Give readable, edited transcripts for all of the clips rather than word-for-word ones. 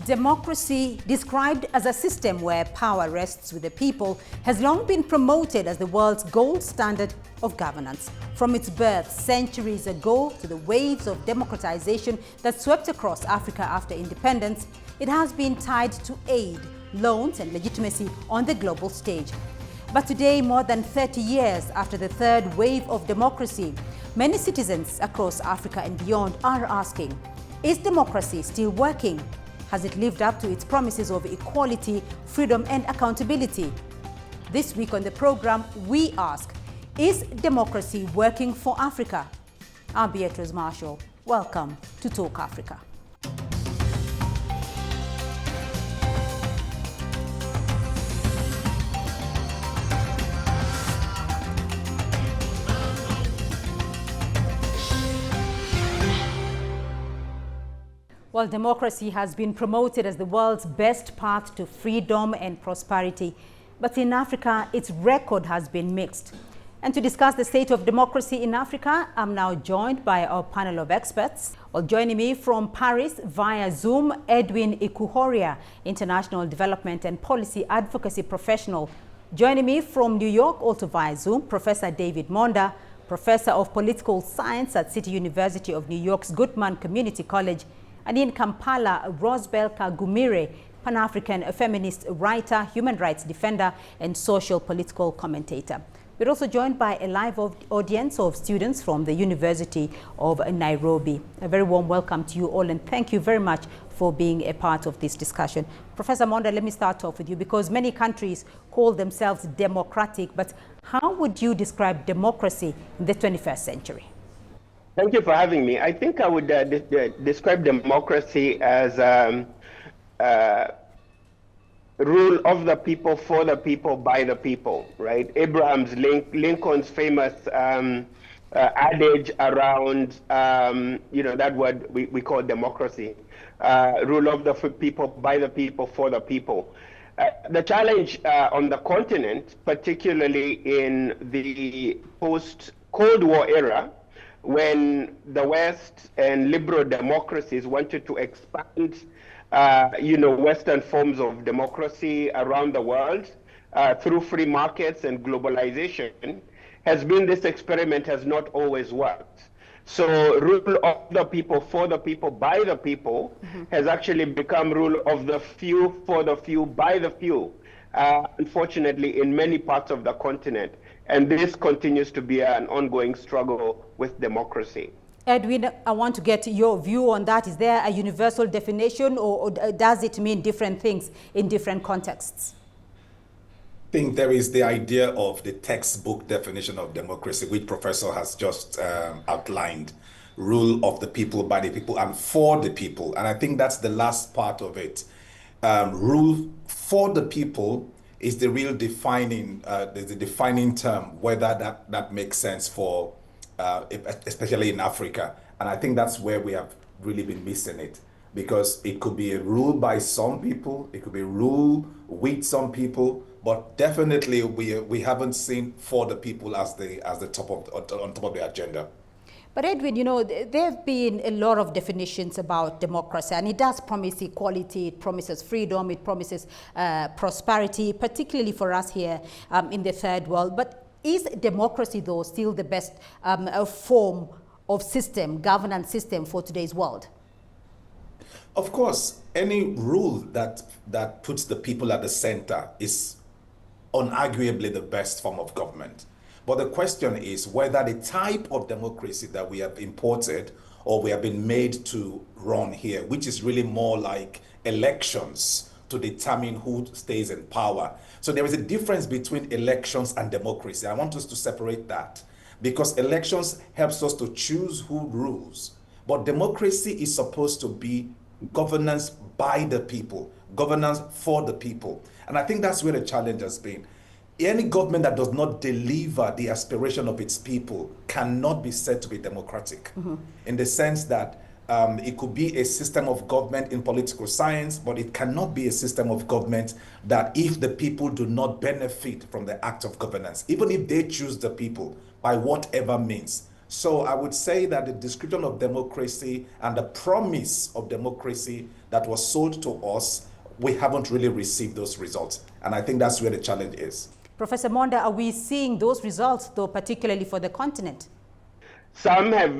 Democracy, described as a system where power rests with the people, has long been promoted as the world's gold standard of governance. From its birth centuries ago to the waves of democratization that swept across Africa after independence, it has been tied to aid, loans, and legitimacy on the global stage. But today, more than 30 years after the third wave of democracy, many citizens across Africa and beyond are asking, is democracy still working? Has it lived up to its promises of equality, freedom, and accountability? This week on the program, we ask, is democracy working for Africa? I'm Beatrice Marshall. Welcome to Talk Africa. Well, democracy has been promoted as the world's best path to freedom and prosperity. But in Africa, its record has been mixed. And to discuss the state of democracy in Africa, I'm now joined by our panel of experts. Well, joining me from Paris via Zoom, Edwin Ikuhoria, International Development and Policy Advocacy Professional. Joining me from New York, also via Zoom, Professor David Monda, Professor of Political Science at City University of New York's Goodman Community College. And in Kampala, Rosbel Kagumire, Pan-African feminist writer, human rights defender, and social political commentator. We're also joined by a live audience of students from the University of Nairobi. A very warm welcome to you all, and thank you very much for being a part of this discussion. Professor Monda, let me start off with you, because many countries call themselves democratic, but how would you describe democracy in the 21st century? Thank you for having me. I think I would describe democracy as rule of the people, for the people, by the people, right? Lincoln's famous adage around, that word we call democracy, rule of the people, by the people, for the people. The challenge on the continent, particularly in the post-Cold War era, when the West and liberal democracies wanted to expand, Western forms of democracy around the world through free markets and globalization, this experiment has not always worked. So rule of the people, for the people, by the people has actually become rule of the few, for the few, by the few, unfortunately, in many parts of the continent. And this continues to be an ongoing struggle with democracy. Edwin, I want to get your view on that. Is there a universal definition, or does it mean different things in different contexts? I think there is the idea of the textbook definition of democracy, which Professor has just outlined. Rule of the people, by the people, and for the people. And I think that's the last part of it. Rule for the people is the real defining term, whether that makes sense for, especially in Africa. And I think that's where we have really been missing it, because it could be a rule by some people, it could be a rule with some people, but definitely we haven't seen for the people as the on top of the agenda. But Edwin, there have been a lot of definitions about democracy, and it does promise equality, it promises freedom, it promises prosperity, particularly for us here in the third world. But is democracy, though, still the best form of governance system for today's world? Of course, any rule that puts the people at the center is unarguably the best form of government. But the question is whether the type of democracy that we have imported or we have been made to run here, which is really more like elections to determine who stays in power. So there is a difference between elections and democracy. I want us to separate that, because elections helps us to choose who rules. But democracy is supposed to be governance by the people, governance for the people. And I think that's where the challenge has been. Any government that does not deliver the aspiration of its people cannot be said to be democratic, in the sense that it could be a system of government in political science, but it cannot be a system of government that, if the people do not benefit from the act of governance, even if they choose the people by whatever means, So I would say that the description of democracy and the promise of democracy that was sold to us, we haven't really received those results. And I think that's where the challenge is. Professor Monda, are we seeing those results, though, particularly for the continent? Some have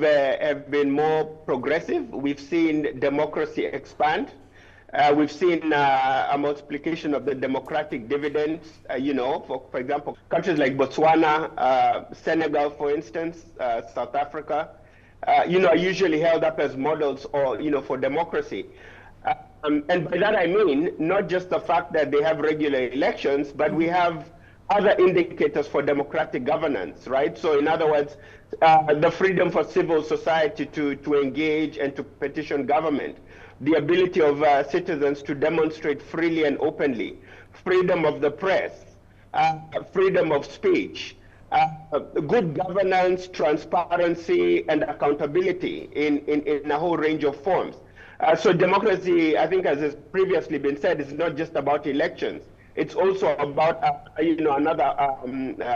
been more progressive. We've seen democracy expand. We've seen a multiplication of the democratic dividends, for example, countries like Botswana, Senegal, for instance, South Africa, are usually held up as models or, for democracy. And by that I mean, not just the fact that they have regular elections, but we have other indicators for democratic governance, right? So in other words, the freedom for civil society to engage and to petition government, the ability of citizens to demonstrate freely and openly, freedom of the press, freedom of speech, good governance, transparency, and accountability in a whole range of forms. So democracy, I think, as has previously been said, is not just about elections. It's also about another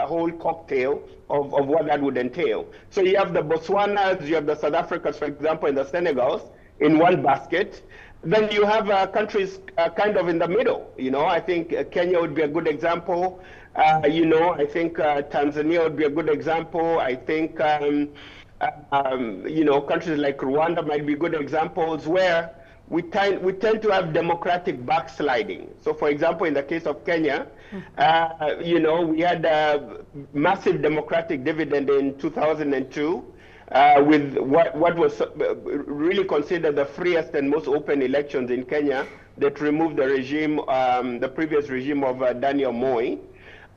whole cocktail of what that would entail. So you have the Botswanas, you have the South Africans, for example, and the Senegals in one basket. Then you have countries kind of in the middle. I think Kenya would be a good example. I think Tanzania would be a good example. I think countries like Rwanda might be good examples where we tend to have democratic backsliding. So, for example, in the case of Kenya, we had a massive democratic dividend in 2002 with what was really considered the freest and most open elections in Kenya that removed the regime, the previous regime of Daniel Moi.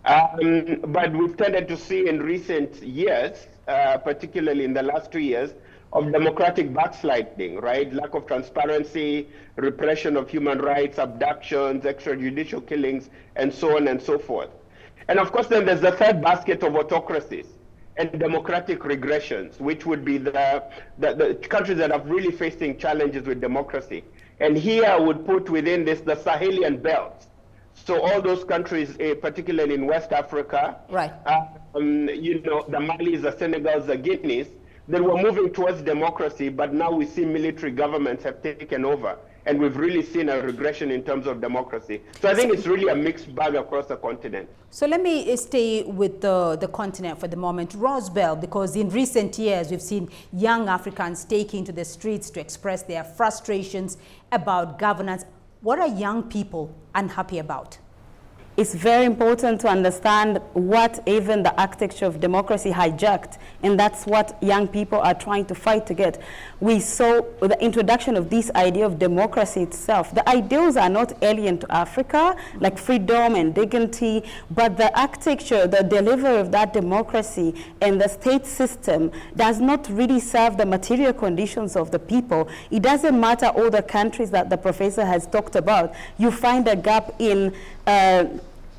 But we've tended to see in recent years, particularly in the last 2 years, of democratic backsliding, right? Lack of transparency, repression of human rights, abductions, extrajudicial killings, and so on and so forth. And of course, then there's the third basket of autocracies and democratic regressions, which would be the countries that are really facing challenges with democracy. And here I would put within this the Sahelian belt. So all those countries, particularly in West Africa, right? The Malis, the Senegals, the Guineas, they were moving towards democracy, but now we see military governments have taken over, and we've really seen a regression in terms of democracy. So I think it's really a mixed bag across the continent. So let me stay with the continent for the moment. Rosbell, because in recent years, we've seen young Africans taking to the streets to express their frustrations about governance. What are young people unhappy about? It's very important to understand what even the architecture of democracy hijacked, and that's what young people are trying to fight to get. We saw the introduction of this idea of democracy itself. The ideals are not alien to Africa, like freedom and dignity, but the architecture, the delivery of that democracy and the state system does not really serve the material conditions of the people. It doesn't matter all the countries that the professor has talked about. You find a gap in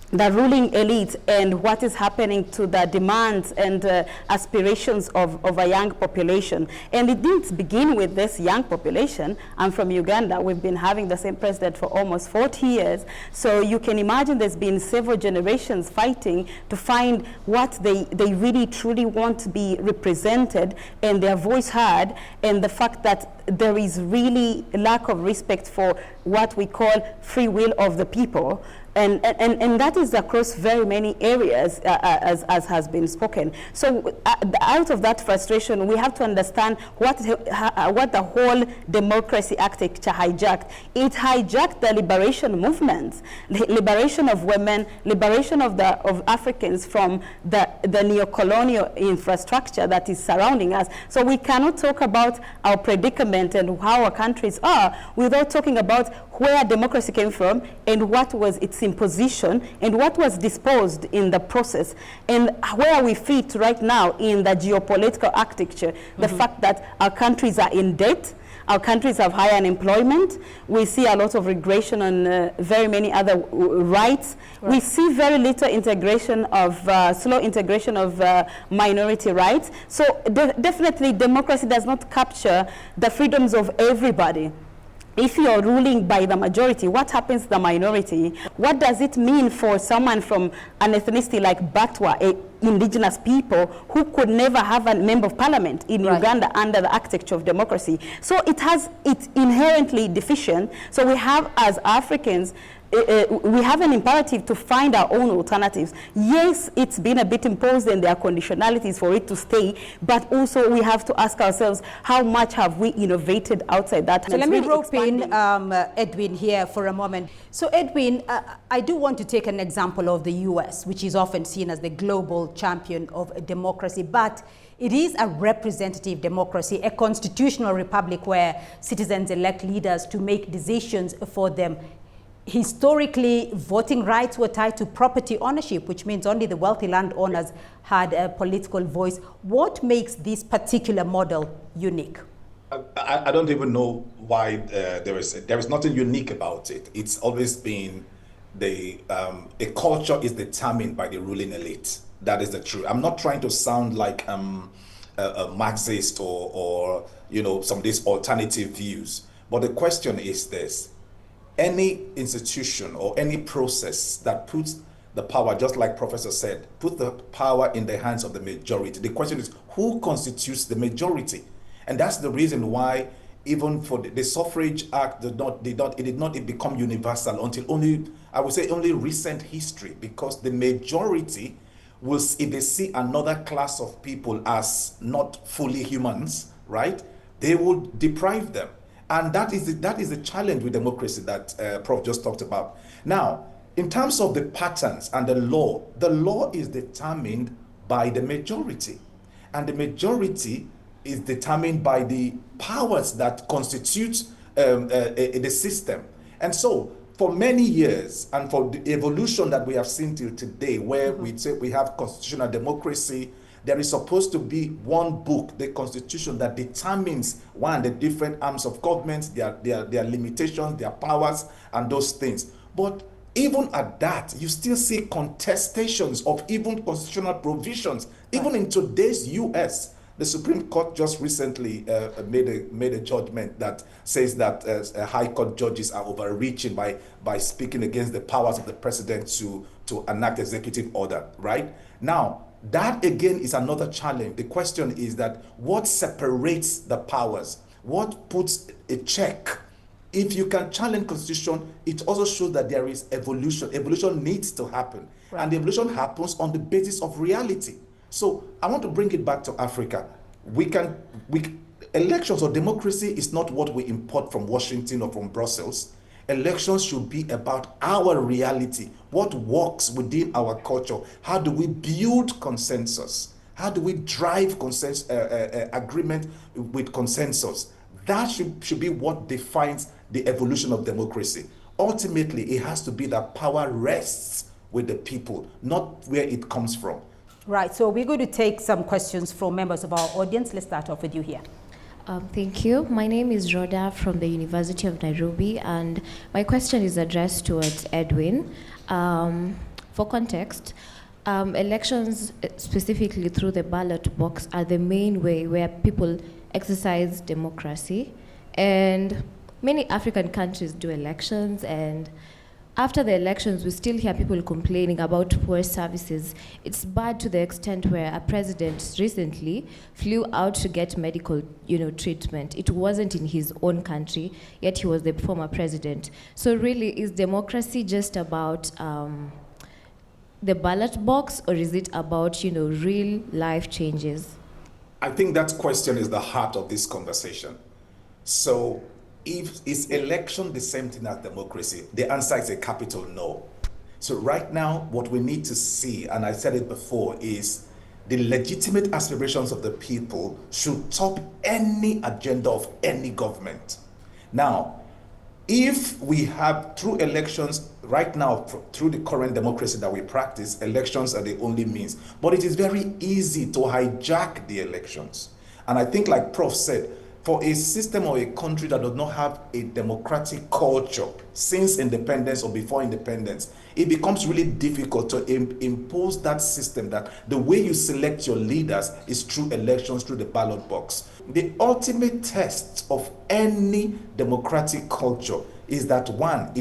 the ruling elite and what is happening to the demands and aspirations of a young population. And it didn't begin with this young population. I'm from Uganda. We've been having the same president for almost 40 years. So you can imagine there's been several generations fighting to find what they really truly want to be represented and their voice heard, and the fact that there is really a lack of respect for what we call free will of the people. And that is across very many areas, as has been spoken. So out of that frustration, we have to understand what the whole democracy architecture hijacked. It hijacked the liberation movements, the liberation of women, liberation of Africans from the neo-colonial infrastructure that is surrounding us. So we cannot talk about our predicament and how our countries are without talking about where democracy came from and what was its imposition and what was disposed in the process, and where we fit right now in the geopolitical architecture. The fact that our countries are in debt, our countries have high unemployment, we see a lot of regression on very many other rights. Right. We see very little integration of, slow integration of minority rights. So definitely democracy does not capture the freedoms of everybody. If you're ruling by the majority, what happens to the minority? What does it mean for someone from an ethnicity like Batwa, indigenous people who could never have a member of parliament in Uganda under the architecture of democracy. So it's inherently deficient. So we have, as Africans, we have an imperative to find our own alternatives. Yes, it's been a bit imposed and there are conditionalities for it to stay, but also we have to ask ourselves, how much have we innovated outside that? So let me rope in Edwin here for a moment. So Edwin, I do want to take an example of the US, which is often seen as the global champion of democracy, but it is a representative democracy, a constitutional republic where citizens elect leaders to make decisions for them. Historically, voting rights were tied to property ownership, which means only the wealthy landowners had a political voice. What makes this particular model unique? I don't even know why there is nothing unique about it. It's always been a culture is determined by the ruling elite. That is the truth. I'm not trying to sound like a Marxist or some of these alternative views. But the question is this. Any institution or any process that puts the power, just like Professor said, put the power in the hands of the majority. The question is, who constitutes the majority? And that's the reason why even for the Suffrage Act it did not become universal until only recent history, because the majority will, if they see another class of people as not fully humans, right, they will deprive them. And that is the challenge with democracy that Prof just talked about. Now, in terms of the patterns and the law is determined by the majority. And the majority is determined by the powers that constitute the system. And so, for many years, and for the evolution that we have seen till today, where we say we have constitutional democracy, there is supposed to be one book, the Constitution, that determines the different arms of government, their limitations, their powers, and those things. But even at that, you still see contestations of even constitutional provisions. Even in today's US, the Supreme Court just recently made a judgment that says that high court judges are overreaching by speaking against the powers of the president to enact executive order, right? Now, that again is another challenge. The question is that what separates the powers? What puts a check? If you can challenge constitution, it also shows that there is evolution. Evolution needs to happen. Right. And the evolution happens on the basis of reality. So I want to bring it back to Africa. Elections or democracy is not what we import from Washington or from Brussels. Elections should be about our reality, what works within our culture. How do we build consensus? How do we drive agreement with consensus? That should be what defines the evolution of democracy. Ultimately, it has to be that power rests with the people, not where it comes from. Right, so we're going to take some questions from members of our audience. Let's start off with you here. Thank you. My name is Rhoda from the University of Nairobi, and my question is addressed towards Edwin. For context, elections, specifically through the ballot box, are the main way where people exercise democracy. And many African countries do elections, and after the elections, we still hear people complaining about poor services. It's bad to the extent where a president recently flew out to get medical, treatment. It wasn't in his own country, yet he was the former president. So really, is democracy just about the ballot box, or is it about, real life changes? I think that question is the heart of this conversation. So, is election the same thing as democracy? The answer is a capital no. So right now, what we need to see, and I said it before, is the legitimate aspirations of the people should top any agenda of any government. Now, if we have, through elections, right now, through the current democracy that we practice, elections are the only means. But it is very easy to hijack the elections. And I think, like Prof said, for a system or a country that does not have a democratic culture since independence or before independence, it becomes really difficult to impose that system, that the way you select your leaders is through elections, through the ballot box. The ultimate test of any democratic culture is that, one,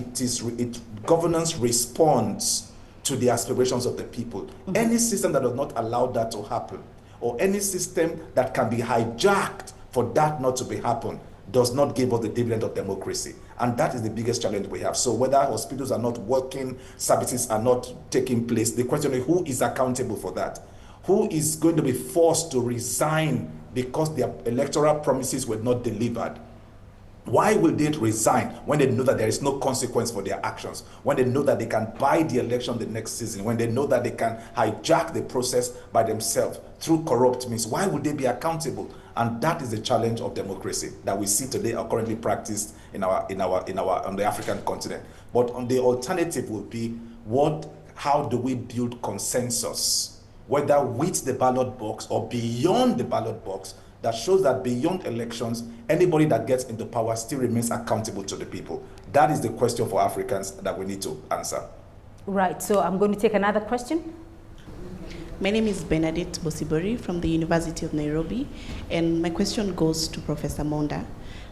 governance responds to the aspirations of the people. Any system that does not allow that to happen, or any system that can be hijacked for that not to be happen, does not give us the dividend of democracy. And that is the biggest challenge we have. So whether hospitals are not working, services are not taking place, the question is, who is accountable for that? Who is going to be forced to resign because their electoral promises were not delivered? Why will they resign when they know that there is no consequence for their actions? When they know that they can buy the election the next season? When they know that they can hijack the process by themselves through corrupt means? Why would they be accountable? And that is the challenge of democracy that we see today are currently practiced on the African continent. But on the alternative would be how do we build consensus, whether with the ballot box or beyond the ballot box, that shows that beyond elections, anybody that gets into power still remains accountable to the people. That is the question for Africans that we need to answer. Right, so I'm going to take another question. My name is Benedict Bosibori from the University of Nairobi, and my question goes to Professor Monda.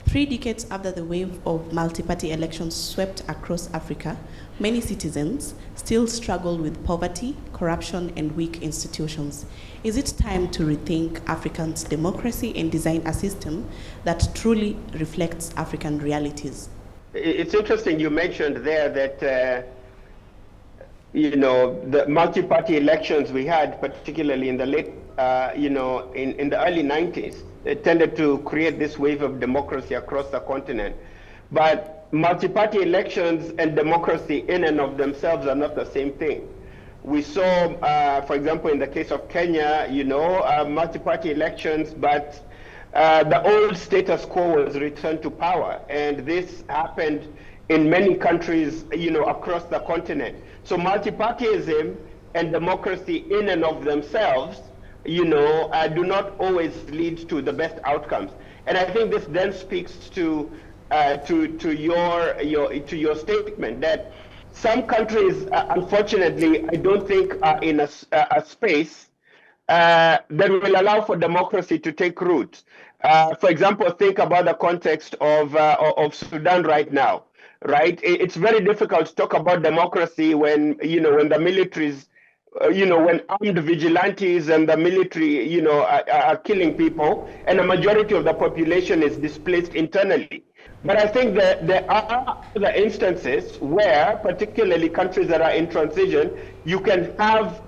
3 decades after the wave of multi-party elections swept across Africa, many citizens still struggle with poverty, corruption, and weak institutions. Is it time to rethink Africans' democracy and design a system that truly reflects African realities? It's interesting you mentioned there that the multi-party elections we had, particularly in the late, in the early 90s, it tended to create this wave of democracy across the continent. But multi-party elections and democracy in and of themselves are not the same thing. We saw, for example, in the case of Kenya, multi-party elections, but the old status quo was returned to power. And this happened in many countries, across the continent. So multi-partyism and democracy in and of themselves, do not always lead to the best outcomes. And I think this then speaks to your statement that some countries, unfortunately, I don't think are in a space that will allow for democracy to take root. For example, think about the context of Sudan right now. Right, it's very difficult to talk about democracy when when the militaries, when armed vigilantes and the military, are killing people, and the majority of the population is displaced internally. But I think that there are other instances where, particularly countries that are in transition, you can have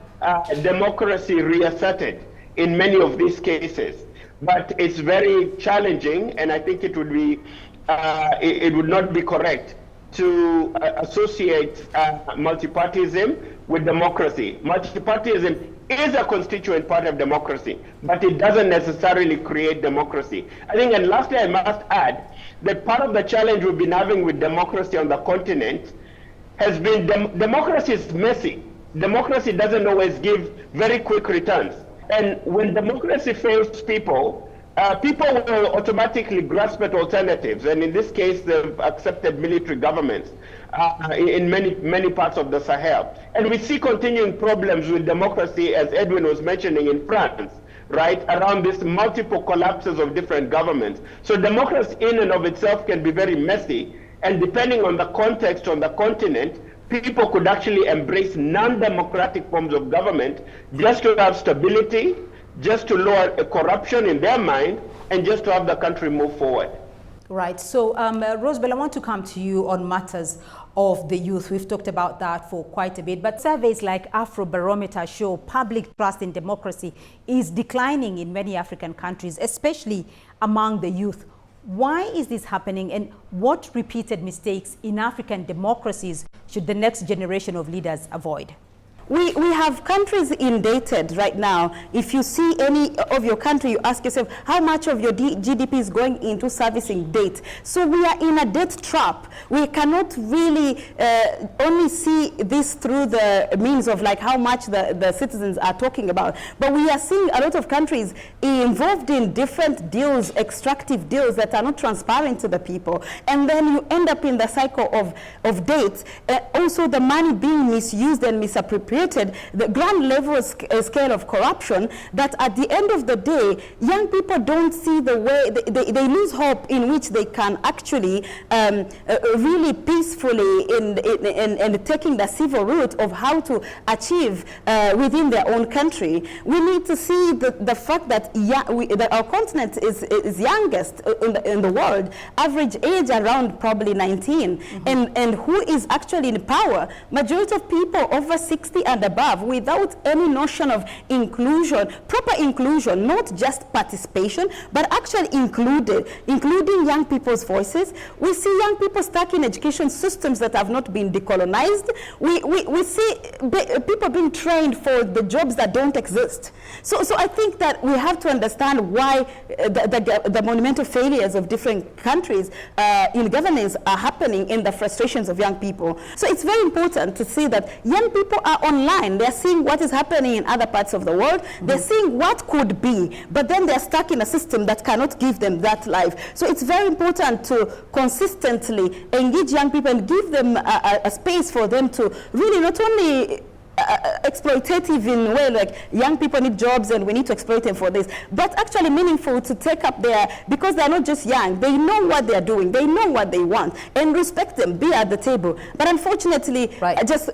democracy reasserted in many of these cases. But it's very challenging, and I think it would be it would not be correct to associate multipartyism with democracy. Multipartyism is a constituent part of democracy, but it doesn't necessarily create democracy. I think, and lastly, I must add that part of the challenge we've been having with democracy on the continent has been democracy is messy. Democracy doesn't always give very quick returns. And when democracy fails people will automatically grasp at alternatives, and in this case, they've accepted military governments in many parts of the Sahel. And we see continuing problems with democracy, as Edwin was mentioning, in France, right, around this multiple collapses of different governments. So democracy in and of itself can be very messy, and depending on the context on the continent, people could actually embrace non-democratic forms of government just to have stability, just to lower corruption in their mind, and just to have the country move forward. Right. So, Rosebel, I want to come to you on matters of the youth. We've talked about that for quite a bit, but surveys like Afrobarometer show public trust in democracy is declining in many African countries, especially among the youth. Why is this happening, and what repeated mistakes in African democracies should the next generation of leaders avoid? We have countries indebted right now. If you see any of your country, you ask yourself, how much of your GDP is going into servicing debt? So we are in a debt trap. We cannot really only see this through the means of like how much the citizens are talking about. But we are seeing a lot of countries involved in different deals, extractive deals that are not transparent to the people. And then you end up in the cycle of debt. Also the money being misused and misappropriated created the grand level scale of corruption that at the end of the day, young people don't see the way, they lose hope in which they can actually really peacefully in taking the civil route of how to achieve within their own country. We need to see the fact that, that our continent is youngest in the world, average age around probably 19, and who is actually in power? Majority of people over 60 and above, without any notion of inclusion, proper inclusion, not just participation, but actually including young people's voices. We see young people stuck in education systems that have not been decolonized. We see people being trained for the jobs that don't exist. So I think that we have to understand why the monumental failures of different countries in governance are happening in the frustrations of young people. So it's very important to see that young people are online. They're seeing what is happening in other parts of the world. They're seeing what could be, but then they're stuck in a system that cannot give them that life. So it's very important to consistently engage young people and give them a space for them to really not only exploitative in a way, like young people need jobs and we need to exploit them for this, but actually meaningful to take up their, because they're not just young, they know what they're doing, they know what they want, and respect them, be at the table. But unfortunately,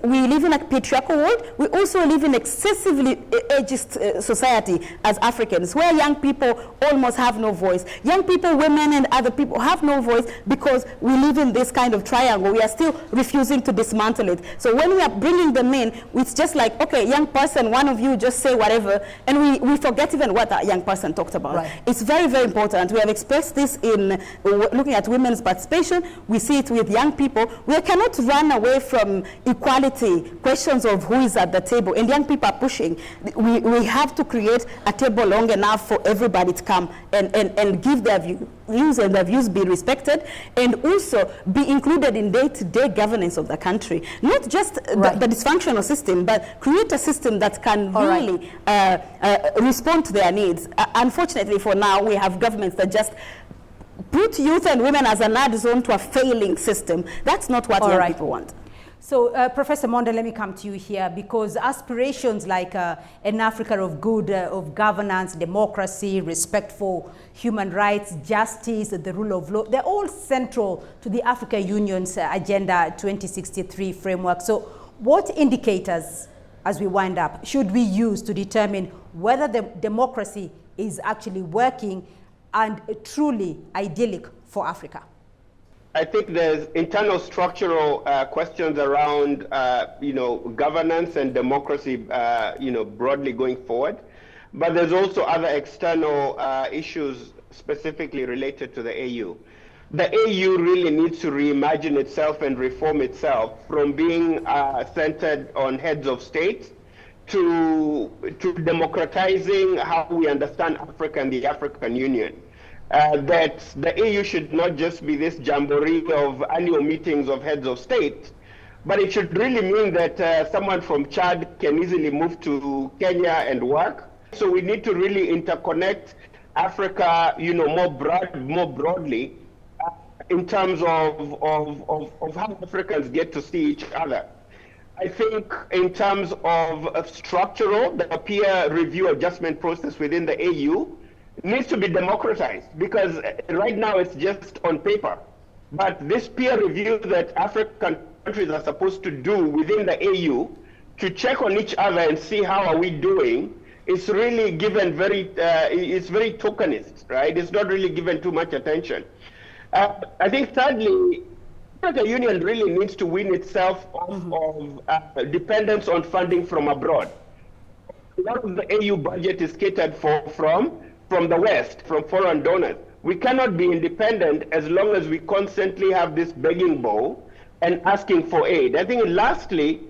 we live in a patriarchal world. We also live in excessively ageist society as Africans, where young people almost have no voice. Young people, women, and other people have no voice because we live in this kind of triangle. We are still refusing to dismantle it. So when we are bringing them in, it's just like, okay, young person, one of you just say whatever, and we forget even what that young person talked about. It's very, very important. We have expressed this in looking at women's participation. We see it with young people. We cannot run away from equality, questions of who is at the table, and young people are pushing. We have to create a table long enough for everybody to come and give their views, and their views be respected, and also be included in day-to-day governance of the country. Not just the dysfunctional system, but create a system that can really respond to their needs. Unfortunately, for now, we have governments that just put youth and women as an add zone to a failing system. That's not what young people want. So, Professor Monda, let me come to you here, because aspirations like an Africa of good, of governance, democracy, respect for human rights, justice, the rule of law, they're all central to the Africa Union's Agenda 2063 framework. So, what indicators, as we wind up, should we use to determine whether the democracy is actually working and truly idyllic for Africa? I think there's internal structural questions around, governance and democracy, broadly going forward. But there's also other external issues specifically related to the AU. The AU really needs to reimagine itself and reform itself from being centered on heads of state to democratizing how we understand Africa and the African Union. That the AU should not just be this jamboree of annual meetings of heads of state, but it should really mean that someone from Chad can easily move to Kenya and work. So we need to really interconnect Africa, more broadly, in terms of how Africans get to see each other. I think in terms of structural, the peer review adjustment process within the AU needs to be democratized, because right now it's just on paper. But this peer review that African countries are supposed to do within the AU to check on each other and see how are we doing is really given it's very tokenist, right? It's not really given too much attention. I think thirdly, the African Union really needs to wean itself off of dependence on funding from abroad. A lot of the AU budget is catered from the West, from foreign donors. We cannot be independent as long as we constantly have this begging bowl and asking for aid. I think lastly,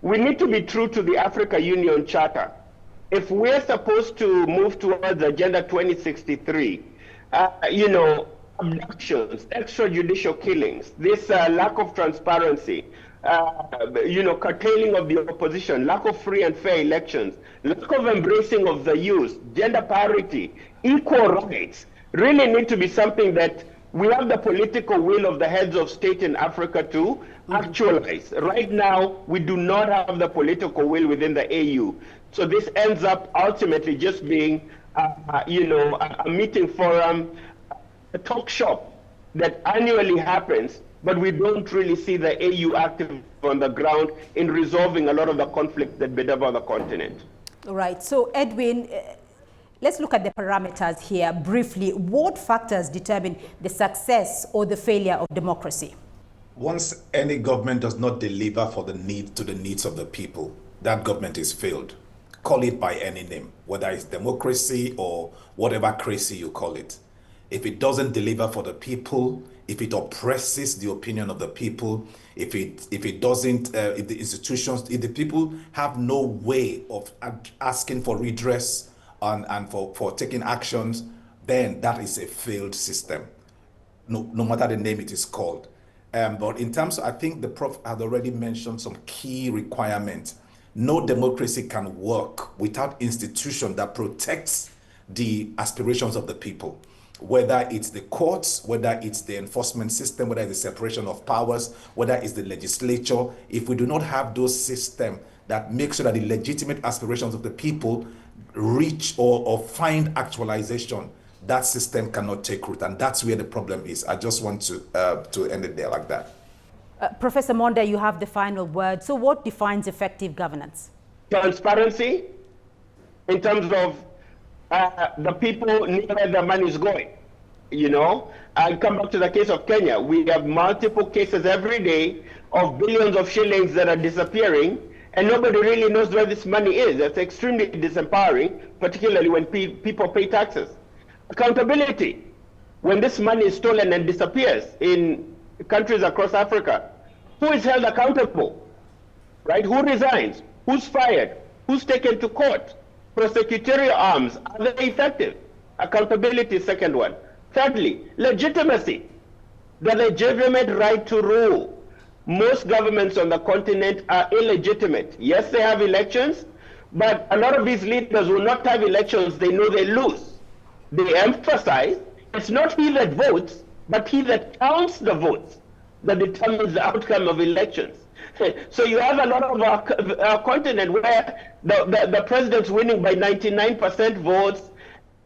we need to be true to the Africa Union Charter. If we're supposed to move towards Agenda 2063, abductions, extrajudicial killings, this lack of transparency, curtailing of the opposition, lack of free and fair elections, lack of embracing of the youth, gender parity, equal rights, really need to be something that We have the political will of the heads of state in Africa to actualize. Right now, we do not have the political will within the AU. So this ends up ultimately just being, a meeting forum, a talk shop that annually happens, but we don't really see the AU active on the ground in resolving a lot of the conflicts that bedevil the continent. Right. So, Edwin, let's look at the parameters here briefly. What factors determine the success or the failure of democracy? Once any government does not deliver for the needs of the people, that government is failed. Call it by any name, whether it's democracy or whatever crazy you call it. If it doesn't deliver for the people, if it oppresses the opinion of the people, if it doesn't, if the institutions, if the people have no way of asking for redress and for taking actions, then that is a failed system, no matter the name it is called. But in terms of, I think the Prof had already mentioned some key requirements. No democracy can work without institution that protects the aspirations of the people, whether it's the courts, whether it's the enforcement system, whether it's the separation of powers, whether it's the legislature. If we do not have those systems that make sure that the legitimate aspirations of the people reach or find actualization, that system cannot take root, and that's where the problem is. I just want to end it there like that. Professor Monda, you have the final word. So what defines effective governance? Transparency in terms of the people know where the money is going. I come back to the case of Kenya. We have multiple cases every day of billions of shillings that are disappearing, and nobody really knows where this money is. That's extremely disempowering, particularly when people pay taxes. Accountability. When this money is stolen and disappears in countries across Africa, who is held accountable? Right? Who resigns? Who's fired? Who's taken to court? Prosecutorial arms, are they effective? Accountability is second one. Thirdly, legitimacy. The legitimate right to rule. Most governments on the continent are illegitimate. Yes, they have elections, but a lot of these leaders will not have elections. They know they lose. They emphasize it's not he that votes, but he that counts the votes that determines the outcome of elections. So you have a lot of our continent where the president's winning by 99% votes,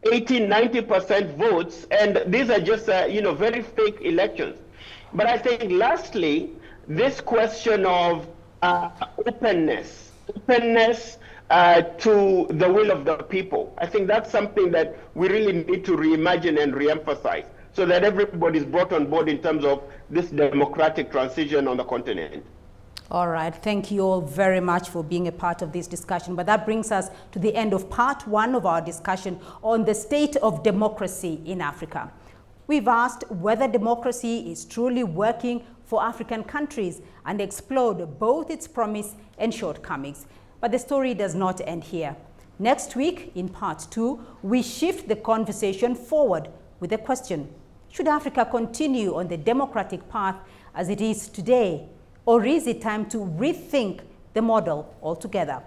80–90% votes, and these are just very fake elections. But I think lastly, this question of openness to the will of the people. I think that's something that we really need to reimagine and reemphasize so that everybody is brought on board in terms of this democratic transition on the continent. All right. Thank you all very much for being a part of this discussion. But that brings us to the end of part one of our discussion on the state of democracy in Africa. We've asked whether democracy is truly working for African countries and explored both its promise and shortcomings. But the story does not end here. Next week, in part two, we shift the conversation forward with a question: should Africa continue on the democratic path as it is today? Or is it time to rethink the model altogether?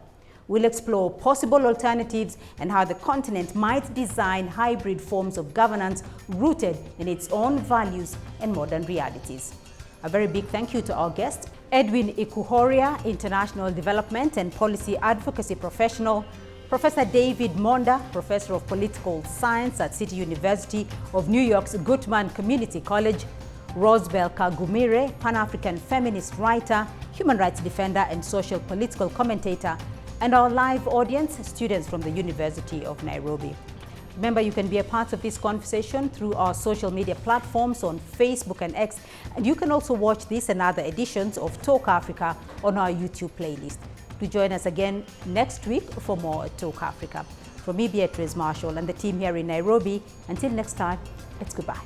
We'll explore possible alternatives and how the continent might design hybrid forms of governance rooted in its own values and modern realities. A very big thank you to our guest, Edwin Ikuhoria, International Development and Policy Advocacy Professional, Professor David Monda, Professor of Political Science at City University of New York's Gutman Community College, Rosebel Kagumire, Pan-African feminist writer, human rights defender, and social political commentator, and our live audience, students from the University of Nairobi. Remember, you can be a part of this conversation through our social media platforms on Facebook and X, and you can also watch this and other editions of Talk Africa on our YouTube playlist. Do join us again next week for more Talk Africa. From me, Beatrice Marshall, and the team here in Nairobi, until next time, it's goodbye.